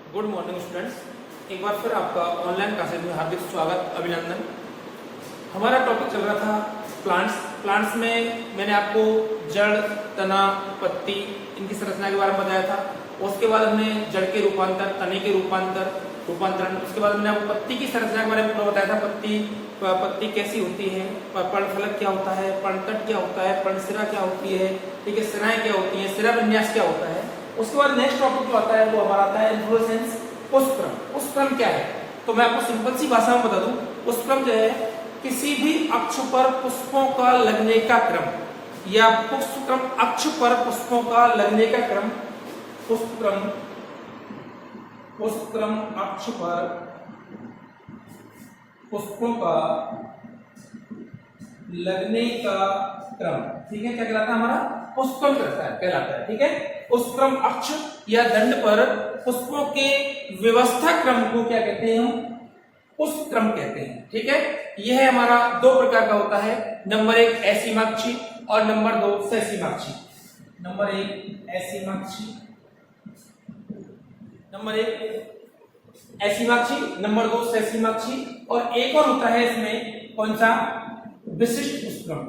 Good morning students, एक बार फिर आपका ऑनलाइन क्लासेज में हार्दिक स्वागत, अभिनंदन। हमारा टॉपिक चल रहा था प्लांट्स में मैंने आपको जड़, तना, पत्ती, इनकी संरचना के बारे में बताया था। उसके बाद हमने जड़ के रूपांतर, तने के रूपांतरण, उसके बाद हमने आपको पत्ती की संरचना के बारे में पूरा बताया था। पत्ती कैसी होती है, पर्णफलक क्या होता है, पर्णतट क्या होता है, पर्णशिरा क्या होती है, ठीक है, शिराएं क्या होती है, शिरा विन्यास क्या होता है। उसके बाद नेक्स्ट टॉपिक जो आता है वो हमारा आता है इन्फ्लोरेसेंस, पुष्पक्रम। पुष्पक्रम क्या है, तो मैं आपको सिंपल सी भाषा में बता दूं। पुष्पक्रम जो है किसी भी अक्ष पर पुष्पों का लगने का क्रम, या पुष्पक्रम अक्ष पर पुष्पों का लगने का क्रम। पुष्पक्रम अक्ष पर पुष्पों का लगने का क्रम, ठीक है, क्या कहलाता है, हमारा पुष्पक्रम कहलाता है, ठीक है। पुष्पक्रम अक्ष या दंड पर पुष्पों के व्यवस्था क्रम को क्या कहते हैं, हम पुष्पक्रम कहते हैं, ठीक है। यह है हमारा दो प्रकार का होता है, नंबर 1 असीमाक्षी और नंबर 2 ससीमाक्षी। नंबर 1 असीमाक्षी, नंबर 1 असीमाक्षी, नंबर 2 ससीमाक्षी, और एक और होता है इसमें कौन सा, विशिष्ट पुष्पक्रम,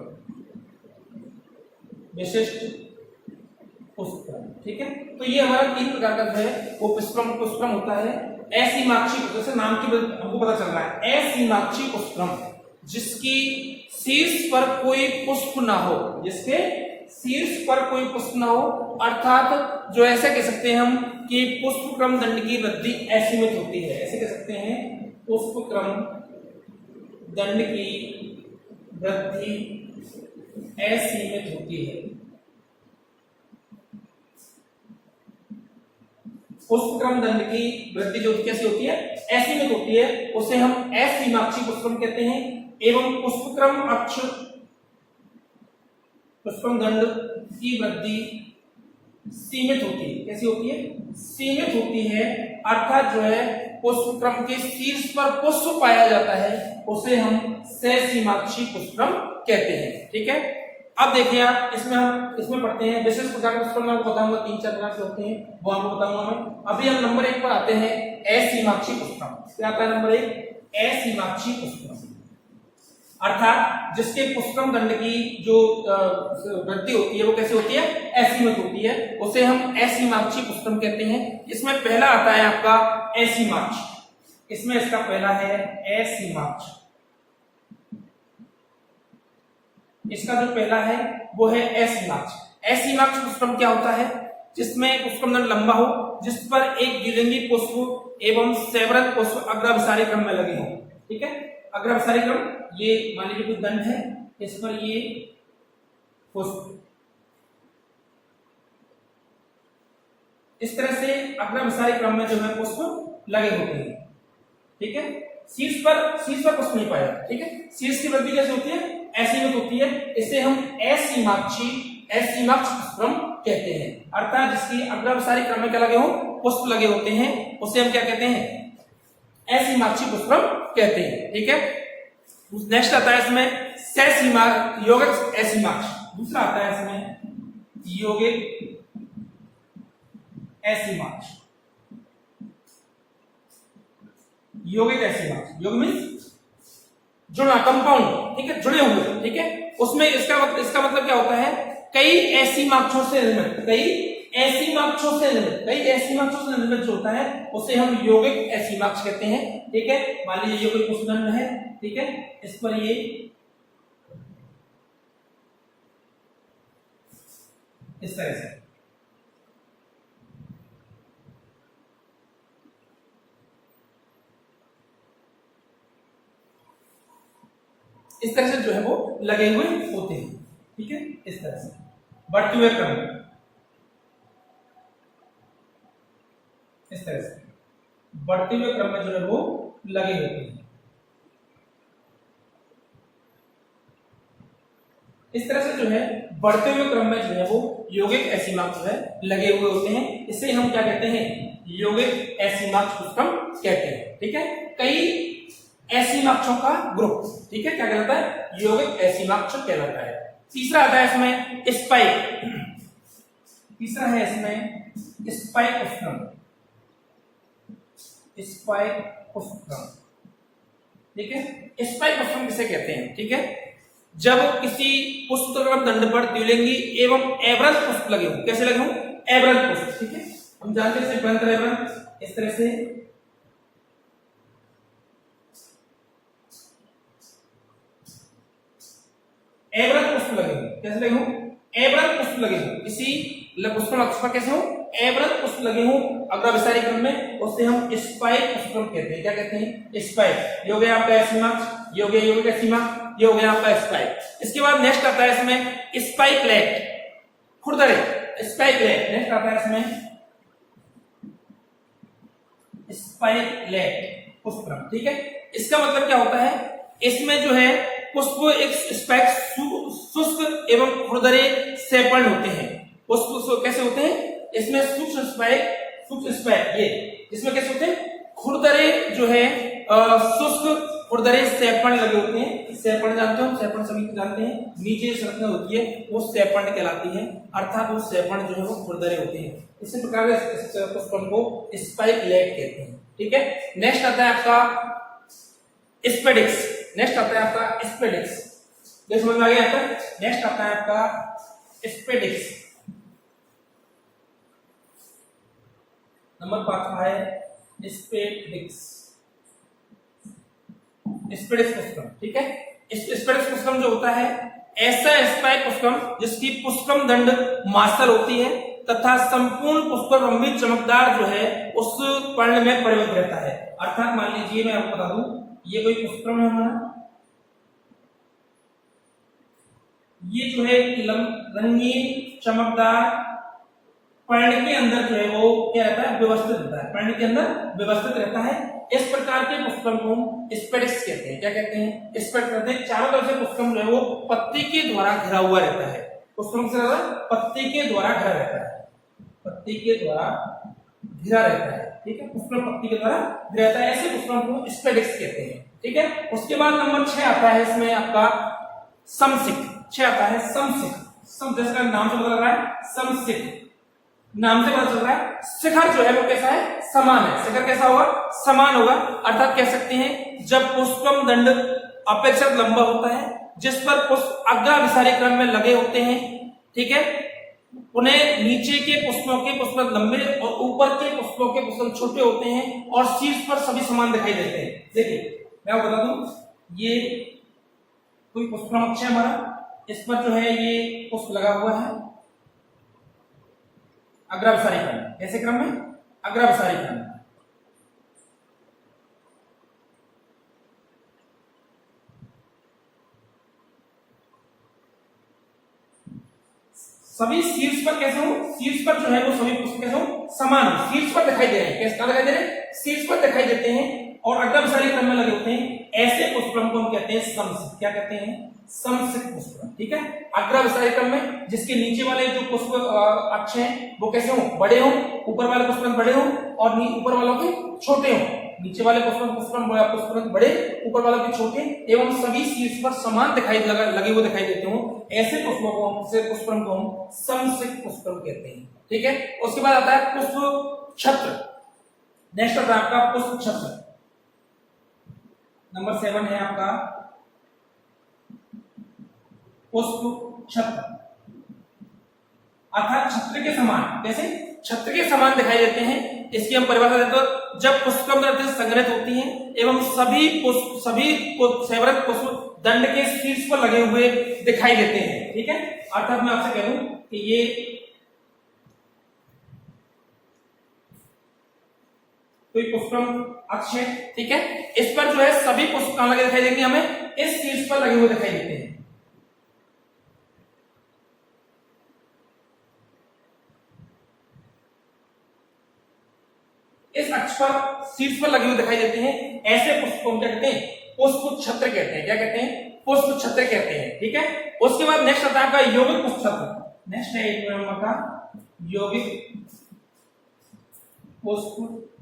विशिष्ट पुष्पक्रम, ठीक है। तो ये हमारा 3 प्रकार का है वो पुष्पक्रम होता है। असीमाक्षी, जैसे नाम की हमको पता चल रहा है, असीमाक्षी पुष्पक्रम, जिसकी शीर्ष पर कोई पुष्प ना हो, जिसके शीर्ष पर कोई पुष्प ना हो, अर्थात जो ऐसे कह सकते हैं हम कि पुष्पक्रम दंड की वृद्धि असीमित होती है, ऐसे कह सकते हैं पुष्पक्रम दंड की वृद्धि असीमित होती है। पुष्पक्रम दंड की वृद्धि जो कैसी होती है, असीमित होती है, उसे हम असीमाक्षी पुष्पक्रम कहते हैं। एवं पुष्पक्रम अक्ष पुष्पक्रम दंड की वृद्धि सीमित होती है, कैसी होती है, सीमित होती है, अर्थात जो है पुष्पक्रम के शीर्ष पर पुष्प पाया जाता है, उसे हम ससीमाक्षी पुष्पक्रम कहते हैं, ठीक है। अब देखिए आप इसमें पढ़ते हैं विशेष प्रकार के पुष्पक्रम, मैं आपको बताऊंगा 3-4 प्रकार से होते हैं, वो आपको बताऊंगा मैं। अभी हम नंबर 1 पर आते हैं, असीमाक्षी पुष्पक्रम। क्या आता है नंबर 1, असीमाक्षी पुष्पक्रम, अर्थात जिसके पुष्पक्रम दंड की जो वृद्धि होती है वो कैसे होती है, असीमित होती है, उसे हम असीमाक्षी पुष्पक्रम कहते हैं। इसमें पहला आता है आपका असीमाक्ष, इसमें इसका पहला है असीमाक्ष, इसका जो पहला है वो है असीमाक्ष। असीमाक्ष पुष्पक्रम क्या होता है, जिसमें पुष्पक्रम दंड लंबा हो, जिस पर एक द्विलिंगी पुष्प एवं सेवरत पुष्प अग्रभिसारी क्रम में लगे हों, ठीक है। अग्रभिसारी क्रम, ये मान लीजिए कोई दंड है, इस पर ये पुष्प इस तरह से अग्रभिसारी क्रम में जो है पुष्प लगे होते हैं, ठीक है। शीर्ष पर पुष्प नहीं पाया, ठीक है। शीर्ष की वृद्धि कैसे होती है, असीमित होती है, इसे हम असीमाक्षी पुष्पक्रम कहते हैं, अर्थात जिसकी अग्रभिसारी क्रम में क्या लगे हो, पुष्प लगे होते हैं, उसे हम क्या कहते हैं, असीमाक्षी पुष्पक्रम कहते हैं, ठीक है। नेक्स्ट आता है इसमें ससीमा यौगिक असीमाक्ष, दूसरा आता है इसमें यौगिक असीमाक्ष। यौगिक असीमाक्ष, योग मींस जुड़ना, कंपाउंड, ठीक है, जुड़े हुए, ठीक है। उसमें इसका मतलब क्या होता है, कई असीमाक्षों से निर्मित, कई असीमाक्षों से निर्मित जो होता है उसे हम यौगिक असीमाक्ष कहते हैं, ठीक है। मान लीजिए ये कोई पुष्पदंड है, ठीक है, इस पर ये इस तरह से इस तरह से जो है वो लगे हुए होते हैं, ठीक है, इस तरह से बढ़ते हुए क्रम, इस तरह से बढ़ते हुए क्रम में जो है वो लगे होते हैं, इस तरह से जो है बढ़ते हुए क्रम में जो है वो यौगिक असीमाक्ष जो है लगे हुए होते हैं, इसे हम क्या कहते हैं, यौगिक असीमाक्ष पुष्पक्रम कहते हैं, ठीक है। कई असीमाक्षों का ग्रुप, ठीक है, क्या कहलाता है, यौगिक असीमाक्ष कहलाता है। तीसरा आता है इसमें स्पाइक, तीसरा है इसमें स्पाइक पुष्पक्रम, स्पाइक पुष्पक्रम। ठीक है, स्पाइक पुष्पक्रम किसे कहते हैं? ठीक है, जब किसी पुष्पक्रम दंड पर द्विलिंगी एवं एवरज पुष्प लगे हों। कैसे लगे हों? एवरज पुष्प। ठीक है, हम जानते हैं बनकर एवरज इस तरह से एवरज पुष्प लगे हों। कैसे लगे हों? एवरज पुष्प लगे हों। किसी पुष्पक्रम अक्ष पर कैसे हों? एवरज पुष्प लगे हों अग्रविसारी क्रम में, उससे हम स्पाइक पुष्पक्रम कहते हैं। क्या कहते हैं? स्पाइक। ये हो गया आपका सीमा, ये हो गया योग का सीमा, ये हो गया आपका स्पाइक। इसके बाद नेक्स्ट आता है इसमें स्पाइकलेट, खुरदरे। स्पाइकलेट नेक्स्ट आता है इसमें स्पाइकलेट पुष्पक्रम। ठीक है, इसका मतलब क्या होता है? इसमें जो है पुष्प एक स्पाइक शुष्क एवं खुरदरे सेपर्ण होते हैं। पुष्प कैसे होते हैं? इसमें सूक्ष्म स्पाइक ये इसमें कैसे होते हैं? खुरदरे जो है शुष्क खुरदरे सेपर्ण लगे होते हैं। सेपर्ण जानते हो? सेपर्ण सभी जानते हैं, नीचे संरचना होती है वो सेपर्ण कहलाती है, अर्थात वो सेपर्ण जो है वो खुरदरे होते हैं। इसी प्रकार इस पुष्पक्रम को स्पाइकलेट कहते हैं। ठीक है, नेक्स्ट आता है आपका स्पेडिक्स। नेक्स्ट आता है आपका स्पेडिक्स। ये समझ में आ गया आपका? नेक्स्ट आता है आपका स्पेडिक्स। नंबर 5 है स्पेडिक्स। स्पेडिक्स पुष्पक्रम। ठीक है, स्पेडिक्स पुष्पक्रम जो होता है ऐसा स्पाइक पुष्पक्रम जिसकी पुष्पक्रम दंड मासल होती है तथा संपूर्ण पुष्पक्रम लंबी चमकदार जो है उस पर्ण में परिवर्तित रहता है। अर्थात मान लीजिए मैं आपको बता दूं, ये कोई पुष्पक्रम है हमारा, ये जो है रंगीन चमकदार पर्ण के अंदर जो है वो क्या रहता है? व्यवस्थित रहता है। पर्ण के अंदर व्यवस्थित रहता है। इस प्रकार के पुष्पक्रम को स्पेडिक्स कहते हैं। क्या कहते हैं? स्पेडिक्स कहते हैं। चारों तरफ से पुष्पक्रम जो है वो पत्ती के द्वारा घिरा हुआ रहता है। पुष्पक्रम से ज्यादा पत्ती के द्वारा घिरा रहता है, पत्ती के द्वारा घिरा रहता है। ठीक है, पुष्पक्रम पत्ती के द्वारा घिरा रहता है, ऐसे पुष्पक्रम को स्पेडिक्स कहते हैं। ठीक है, उसके बाद नंबर 6 आता है इसमें आपका समसिक। 6 आता है समसिक। सम जैसा नाम से पता लग रहा है, समसिक नाम से पता चल रहा है। शिखर जो है वो कैसा है? समान है। शिखर कैसा होगा? समान होगा। अर्थात कह सकते हैं जब पुष्पक्रम दंड अपेक्षाकृत लंबा होता है, जिस पर पुष्प अग्राभिसारी क्रम में लगे होते हैं। ठीक है, उन्हें नीचे के पुष्पों के पुष्प लंबे और ऊपर के पुष्पों के पुष्प छोटे होते हैं और शीर्ष पर सभी समान दिखाई देते हैं। देखिए मैं आपको बता दूं, ये कोई पुष्पक्रम अक्ष है हमारा, इस पर जो है ये पुष्प लगा हुआ है अग्राभिसारी क्रम। कैसे क्रम में? अग्राभिसारी क्रम। सभी शीर्ष पर कैसे हो? शीर्ष पर जो है वो सभी पुष्प कैसे हो? समान शीर्ष पर दिखाई दे रहे हैं। कैसे दिखाई दे रहे हैं? शीर्ष पर दिखाई देते हैं और अग्राभिसारी क्रम में लगे होते हैं। ऐसे पुष्पक्रम को हम कहते हैं समसिक। क्या कहते हैं? समसिक पुष्पक्रम। ठीक है, अग्राभिसारी क्रम में जिसके नीचे वाले जो पुष्प अक्ष हैं वो कैसे हो? बड़े हो, ऊपर वाले पुष्पक्रम बड़े हो और ऊपर वालों के छोटे हो। नीचे वाले पुष्पक्रम बड़े, ऊपर वालों के छोटे एवं सभी शीर्ष पर समान लगे हुए दिखाई देते हो, ऐसे पुष्पक्रम को हम समसिक पुष्पक्रम कहते हैं। ठीक है, उसके बाद आता है पुष्प छत्र। नेक्स्ट आता है आपका पुष्प छत्र। नंबर 7 है आपका पुष्प छत्र, अर्थात छत्र के समान। कैसे? छत्र के समान दिखाई देते हैं। इसकी हम परिभाषा देते हैं, जब पुष्पक्रम दंड संग्रहित होती हैं एवं सभी सेवरत पुष्प दंड के शीर्ष पर लगे हुए दिखाई देते हैं। ठीक है, अर्थात मैं आपसे कह दूं कि ये कोई पुष्पक्रम अक्ष है। ठीक है, इस पर जो है सभी पुष्प कहां लगे दिखाई देंगे? हमें इस शीर्ष पर लगे हुए दिखाई देते हैं। इस अक्ष पर शीर्ष पर लगे हुए दिखाई देते हैं। ऐसे पुष्प को हम क्या कहते हैं? पुष्प छत्र कहते हैं। क्या कहते हैं? पुष्प छत्र कहते हैं। ठीक है, उसके बाद नेक्स्ट आता है आपका यौगिक पुष्प छत्र। नेक्स्ट है 1 नंबर का यौगिक पुष्प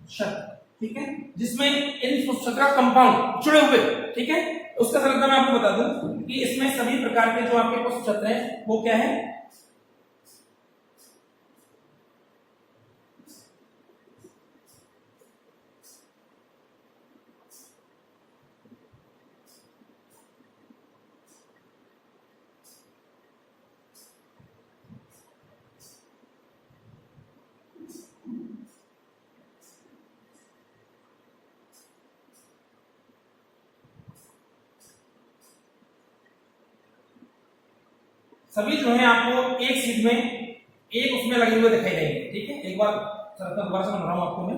छत्र। ठीक है, जिसमें इन पुष्प छत्र का कंपाउंड जुड़े हुए। ठीक है, उसका संरचना मैं आपको बता दूं कि इसमें सभी प्रकार के जो आपके पुष्प छत्र हैं वो क्या है? सभी जो है आपको एक सीट में एक उसमें लगे हुए दिखाई देंगे। ठीक है, एक बार दोबारा से समझ रहा हूं आपको मैं।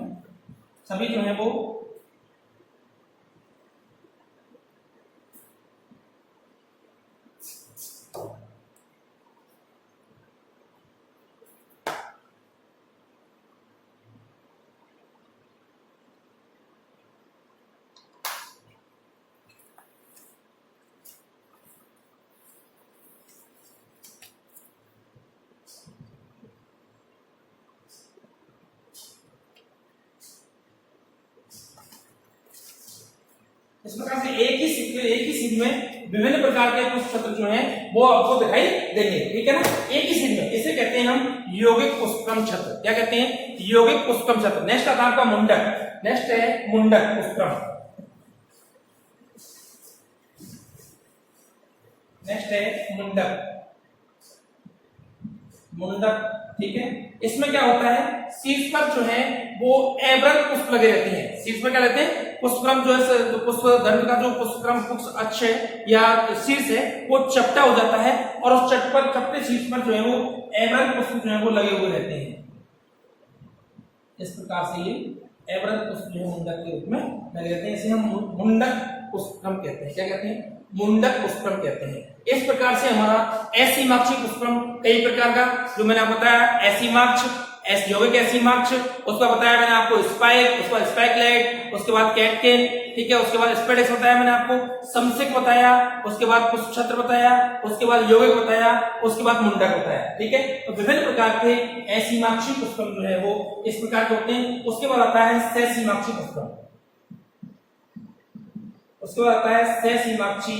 सभी जो है वो इस प्रकार से एक ही सीट में विभिन्न प्रकार के पुष्प छत्र जो हैं वो आपको दिखाई देंगे। ठीक है ना, एक ही सीट में। इसे कहते हैं हम यौगिक पुष्पक्रम छत्र। क्या कहते हैं? यौगिक पुष्पक्रम छत्र। नेक्स्ट आता है आपका मुंडक। नेक्स्ट है मुंडक पुष्पक्रम। नेक्स्ट है मुंडक। मुंडक, ठीक है, इसमें क्या होता है, शीर्ष पर जो है वो एवरत पुष्प लगे रहते हैं। शीर्ष पर क्या रहते हैं? पुष्पक्रम जो है, पुष्प दंड का जो पुष्पक्रम पुष्प अक्ष है या शीर्ष है वो चपटा हो जाता है और उस चपटे शीर्ष पर जो है वो एवरत पुष्प जो है वो लगे हुए रहते हैं। इस प्रकार से ये एवरत पुष्प जो है मुंडक के रूप में लगे रहते हैं। इसे हम मुंडक पुष्पक्रम कहते हैं। क्या कहते हैं? मुंडक पुष्पक्रम कहते हैं। इस प्रकार से हमारा एसीमाक्षी पुष्पक्रम कई प्रकार का, जो मैंने आपको बताया, एसीमाक्ष, यौगिक एसीमाक्ष, उसका बताया मैंने आपको स्पाइक, उसके बाद स्पाइकलेट, उसके बाद कैटकिन, ठीक है, उसके बाद स्पेडेक्स बताया मैंने आपको, समसिक बताया, उसके बाद पुष्प छत्र बताया, उसके बाद यौगिक बताया, उसके बाद मुंडक बताया। ठीक है, तो विभिन्न प्रकार के एसीमाक्षी पुष्पक्रम जो है वो इस प्रकार के होते हैं। उसके बाद आता है सहसीमाक्षी पुष्पक्रम। उसके बाद आता है सहसीमाक्षी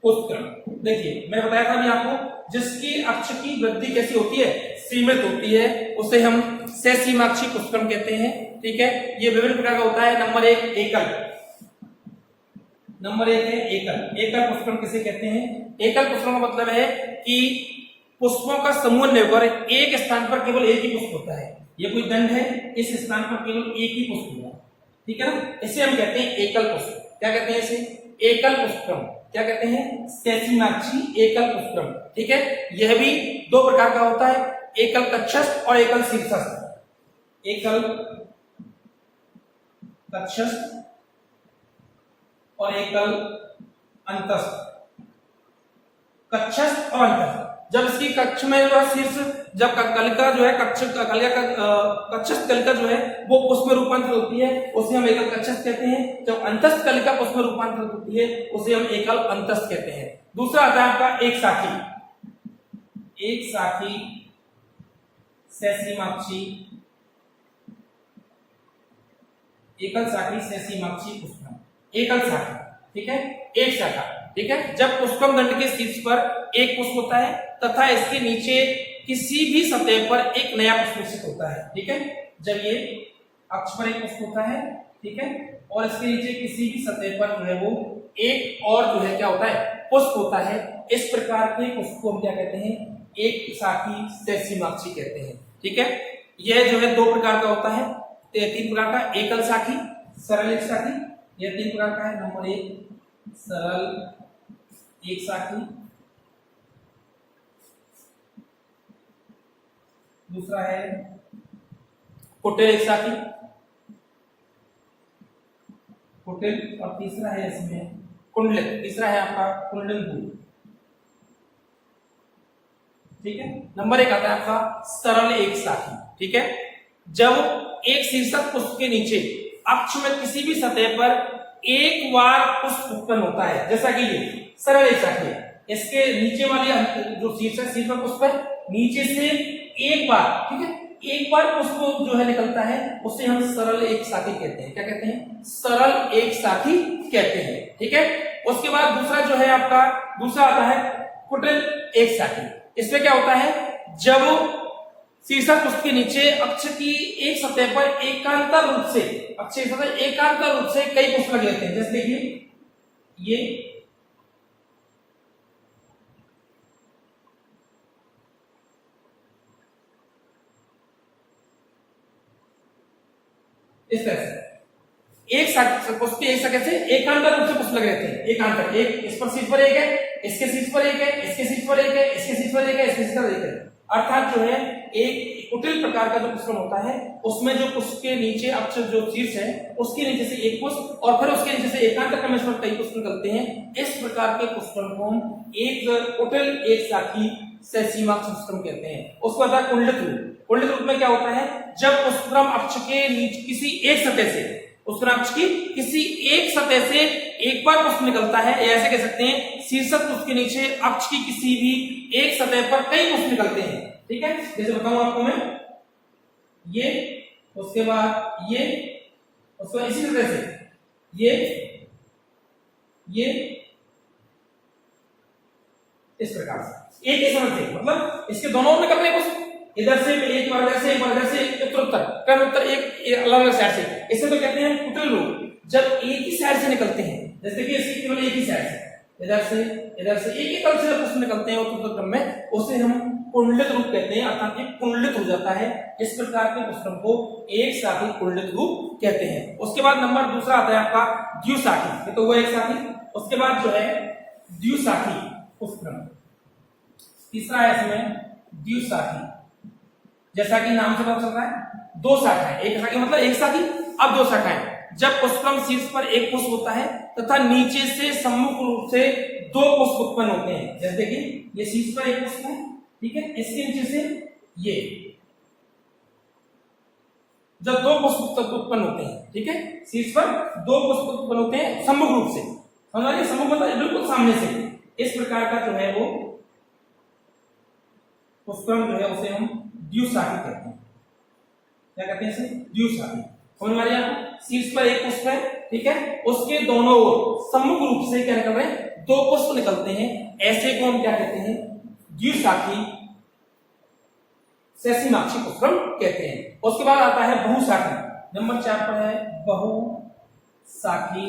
पुष्पक्रम। देखिए मैंने बताया था अभी आपको, जिसकी अक्ष की वृद्धि कैसी होती है, सीमित होती है, उसे हम सहसीमाक्षी पुष्पक्रम कहते हैं। ठीक है, ये विभिन्न प्रकार का होता है। नंबर एक एकल। नंबर एक है एकल। एकल पुष्पक्रम किसे कहते हैं? एकल पुष्पक्रम का मतलब है कि पुष्पों का समूह निर्भर एक स्थान पर केवल एक ही पुष्प होता है। ये कोई दंड है, इस स्थान पर केवल एक ही पुष्प होगा। ठीक है ना, इसे हम कहते हैं एकल पुष्प। क्या कहते हैं इसे? एकल पुष्पक्रम। क्या कहते हैं? सहसीमाक्षी एकल पुष्पक्रम। ठीक है, यह भी दो प्रकार का होता है, एकल कक्षस्थ और एकल शीर्षस्थ। एकल कक्षस्थ और एकल अंतस्थ। कक्षस्थ और अंतस्थ, जब इसकी कक्ष में जो है शीर्ष, जब कलिका जो है कक्षस्थ कलिका जो है वो पुष्प में रूपांतरित होती है, उसे हम एकल कक्षस्थ कहते हैं। जब अंतस्थ कलिका पुष्प में रूपांतरित होती है उसे हम एकल अंतस्थ कहते हैं। दूसरा आता है आपका एक साखी। एक साखी सहसीमाक्षी, एकल साखी सहसीमाक्षी पुष्पक्रम। एकल शाखा, ठीक है, एक शाखा। ठीक है, जब पुष्पक्रम दंड के शीर्ष पर एक पुष्प होता है तथा इसके नीचे किसी भी सतह पर एक नया पुष्प विकसित होता है। ठीक है, जब ये अक्ष पर एक पुष्प होता है, ठीक है, और इसके नीचे किसी भी सतह पर जो है वो एक और जो है क्या होता है, पुष्प होता है। इस प्रकार के पुष्प को हम क्या कहते हैं? एक शाखी सहसीमाक्षी कहते हैं। ठीक है, यह जो है दो प्रकार का होता है, तीन प्रकार का, एकल शाखी, सरल एक शाखी, यह तीन प्रकार का है। नंबर एक सरल एक शाखी, दूसरा है कुटिल एक शाखी, कुटिल, और तीसरा है इसमें कुंडलित, तीसरा है आपका कुंडलभूत। ठीक है, नंबर एक आता है आपका सरल एक शाखी। ठीक है, जब एक शीर्षक पुष्प के नीचे अक्ष में किसी भी सतह पर एक बार पुष्प उत्पन्न होता है, जैसा कि ये सरल एक शाखी है, इसके नीचे वाली जो शीर्षक पुष्प है, नीचे से एक बार, ठीक है, एक बार पुष्प जो है निकलता है, उसे हम सरल एक शाखी कहते हैं। क्या कहते हैं? सरल एक शाखी कहते हैं। ठीक है, उसके बाद दूसरा जो है आपका, दूसरा आता है कुटिल एक शाखी। इसमें क्या होता है, जब शीर्षक पुष्प के नीचे अक्ष की एक सतह पर एकांतर रूप से, अक्ष की सतह एकांतर रूप से कई पुष्प लगे होते हैं। जैसे देखिए ये इस तरह से एक साथ पुष्प एक शाखा से एकांतर रूप से पुष्प लगे रहते हैं, एकांतर, एक इस पर शीर्ष पर एक है, इसके शीर्ष पर एक है, इसके शीर्ष पर एक है, इसके शीर्ष पर एक है, इसके शीर्ष पर एक है। अर्थात जो है एक कुटिल प्रकार का जो पुष्प होता है उसमें जो पुष्प के नीचे अक्ष जो शीर्ष है उसके नीचे से एक पुष्प और फिर उसके नीचे से एकांतर क्रम में कई पुष्प निकलते हैं। इस प्रकार के पुष्पों को हम एक कुटिल एक शाखी सहसीमाक्ष पुष्प कहते हैं। उसको आता है कुंडलित रूप। कुंडलित रूप में क्या होता है, जब पुष्पक्रम अक्ष के नीचे किसी एक सतह से, पुष्पक्रम अक्ष की किसी एक सतह से एक बार पुष्प निकलता है, ऐसे कह सकते हैं शीर्षक पुष्प के नीचे अक्ष की किसी भी एक सतह पर कई पुष्प निकलते हैं। ठीक है, जैसे बताऊं आपको मैं, ये उसके बाद ये उसके बाद इसी तरह से ये इस प्रकार से एक ही समय से, मतलब इसके दोनों निकल रहे पुष्प, इधर से एक बार इधर से एक बार इधर से उत्तरोत्तर क्रमोत्तर एक अलग अलग साइड से, इसे तो कहते हैं कुटिल रूप। जब एक ही साइड से निकलते हैं, जैसे कि इसके केवल एक ही साइड से, इधर से एक ही तल से पुष्प निकलते हैं उत्तरोत्तर क्रम में, उसे हम कुंडलित रूप कहते हैं, अर्थात ये कुंडलित हो जाता है। इस प्रकार के पुष्पों को एक शाखी कुंडलित रूप कहते हैं। उसके बाद नंबर दूसरा आता है आपका द्विशाखी, ये तो वो एक शाखी। उसके बाद जो है द्विशाखी पुष्पक्रम, तीसरा है इसमें द्विशाखी। जैसा कि नाम से पता चल रहा है, दो शाखाएं, एक शाखी मतलब एक शाखी, अब दो शाखाएं। जब पुष्पक्रम शीर्ष पर एक पुष्प होता है तथा नीचे से सम्मुख रूप से दो पुष्प उत्पन्न होते हैं, जैसे कि ये शीर्ष पर एक पुष्प है, ठीक है, इसके नीचे से ये, जब दो पुष्प उत्पन्न होते हैं, ठीक है, शीर्ष पर दो पुष्प उत्पन्न होते हैं सम्मुख रूप से, हमारे सम्मुख मतलब बिल्कुल सामने से, इस प्रकार का जो है वो पुष्पक्रम जो है उसे हम द्विशाखी कहते हैं। क्या कहते हैं इसे? द्विशाखी। समझ में आ रही है? शीर्ष पर एक पुष्प है, ठीक है, उसके दोनों ओर सम्मुख रूप से क्या निकल रहे हैं, दो पुष्प निकलते हैं, ऐसे को हम क्या कहते हैं, द्विशाखी सहसीमाक्षी पुष्पक्रम कहते हैं। उसके बाद आता है बहुशाखी, नंबर 4 पर है बहुशाखी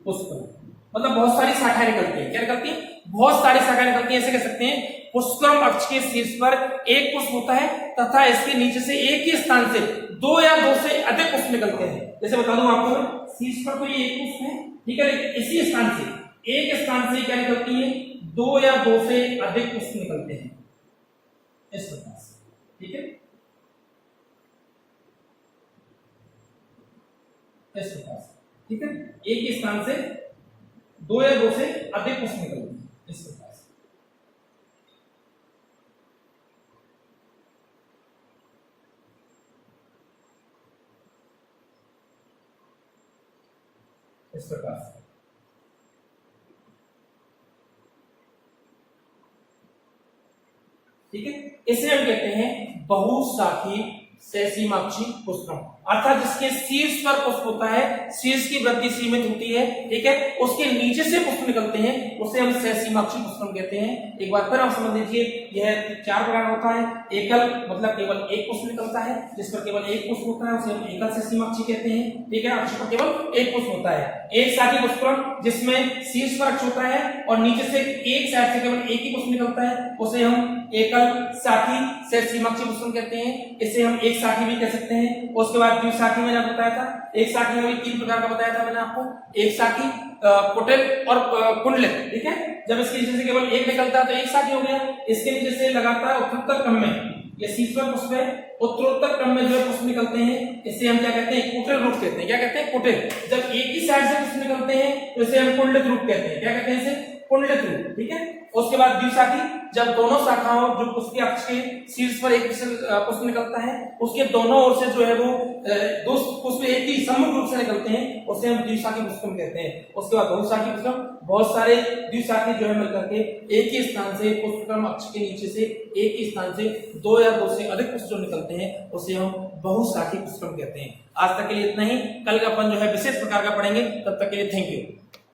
पुष्पक्रम, मतलब बहुत सारी शाखाएं निकलती हैं। क्या निकलती है? बहुत सारी शाखाएं निकलती हैं, ऐसे कह सकते हैं पुष्पक्रम अक्ष के शीर्ष पर एक पुष्प होता है तथा इसके नीचे से एक ही स्थान से दो या दो से अधिक पुष्प निकलते हैं। जैसे बता दूं आपको, शीर्ष पर तो ये एक पुष्प है, ठीक है, लेकिन इसी स्थान से एक स्थान से क्या निकलती है, दो या दो से अधिक पुष्प निकलते हैं, इस प्रकार से, ठीक है, इस प्रकार से, ठीक है, एक ही स्थान से दो या दो से अधिक पुष्प निकलते हैं, इस प्रकार से। इस प्रकार से, ठीक है, इसे हम कहते हैं बहुशाखी सहसीमाक्षी पुष्पक्रम, अर्थात जिसके शीर्ष पर पुष्प होता है, शीर्ष की वृद्धि सीमित होती है, ठीक है, उसके नीचे से पुष्प निकलते हैं, उसे हम सहसीमाक्षी पुष्पक्रम कहते हैं। एक बार फिर आप समझ लीजिए, यह 4 प्रकार होता है। एकल मतलब केवल एक पुष्प निकलता है, जिस पर केवल एक पुष्प होता है उसे हम एकल सहसीमाक्षी कहते हैं, ठीक है, अक्ष पर केवल एक पुष्प होता है। एक शाखी पुष्पक्रम जिसमें शीर्ष पर अक्ष होता है और नीचे से एक साइड से केवल एक ही पुष्प निकलता है, उसे हम एकल शाखी सहसीमाक्षी पुष्पक्रम कहते हैं। इसे हम एक शाखी भी कह सकते हैं। उसके बाद द्विशाखी मैंने बताया था, एक शाखी में भी 3 प्रकार का बताया था मैंने आपको, एक शाखी, कुटिल और कुंडलित, ठीक है, जब इसके नीचे से केवल एक निकलता है तो एक शाखी हो गया। इसके नीचे से लगातार उत्तरोत्तर क्रम में, ये शीर्ष पर पुष्प है, उत्तरोत्तर क्रम में जो पुष्प निकलते हैं इसे हम क्या कहते हैं, कुटिल रूप कहते हैं। क्या कहते हैं? कुटिल। जब एक ही साइड से पुष्प निकलते हैं तो इसे हम कुंडलित रूप कहते हैं। क्या कहते हैं इसे? कुंडलित रूप, ठीक है। उसके बाद द्विशाखी, जब दोनों शाखाओं जो पुष्प के अक्ष के शीर्ष पर एक पुष्प निकलता है, उसके दोनों ओर से जो है वो दो पुष्प एक ही सम्मुख रूप से निकलते हैं, उसे हम द्विशाखी पुष्पक्रम कहते हैं। उसके बाद बहुशाखी पुष्पक्रम, बहुत सारे द्विशाखी जो है मिलकर के एक ही स्थान से पुष्पक्रम अक्ष के नीचे से एक ही स्थान से दो या दो से अधिक पुष्प जो निकलते हैं उसे हम बहुशाखी पुष्पक्रम कहते हैं। आज तक के लिए इतना ही। कल का अपन जो है विशेष प्रकार का पढ़ेंगे। तब तक के लिए थैंक यू।